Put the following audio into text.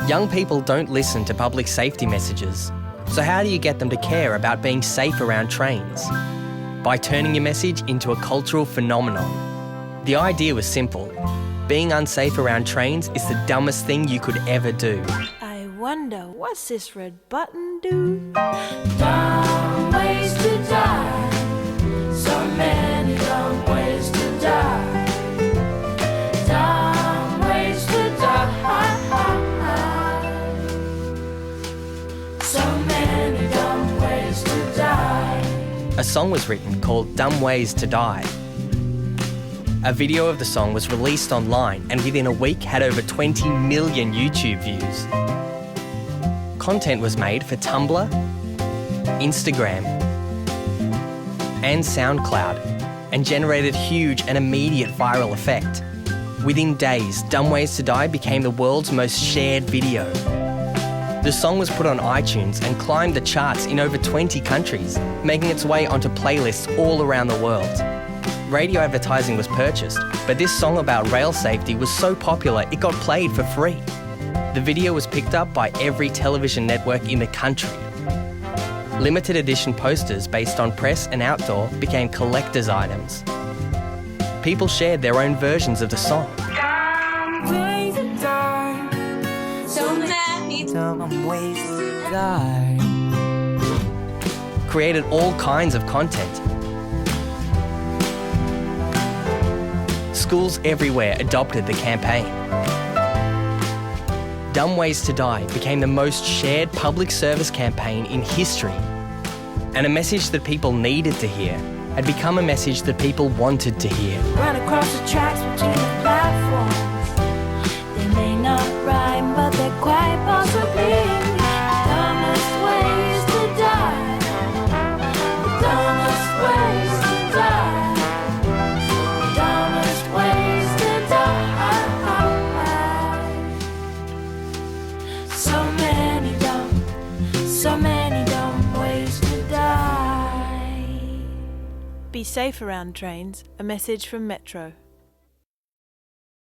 Young people don't listen to public safety messages. So how do you get them to care about being safe around trains? By turning your message into a cultural phenomenon. The idea was simple. Being unsafe around trains is the dumbest thing you could ever do. I wonder, what's this red button do? Dumb ways to die. So many dumb ways to die. Dumb ways to die. So many dumb ways to die. A song was written called Dumb Ways to Die. A video of the song was released online and within a week had over 20 million YouTube views. Content was made for Tumblr, Instagram and SoundCloud and generated huge and immediate viral effect. Within days, Dumb Ways to Die became the world's most shared video. The song was put on iTunes and climbed the charts in over 20 countries, making its way onto playlists all around the world. Radio advertising was purchased, but this song about rail safety was so popular it got played for free. The video was picked up by every television network in the country. Limited edition posters based on press and outdoor became collector's items. People shared their own versions of the song. Dumb ways to die. Created all kinds of content. Schools everywhere adopted the campaign. Dumb Ways to Die became the most shared public service campaign in history. And a message that people needed to hear had become a message that people wanted to hear. Run across the tracks between the platforms. They may not rhyme, but they're quite possibly dumbest ways to die. The dumbest ways to die. The dumbest ways to die. So many dumb ways to die. Be safe around trains. A message from Metro.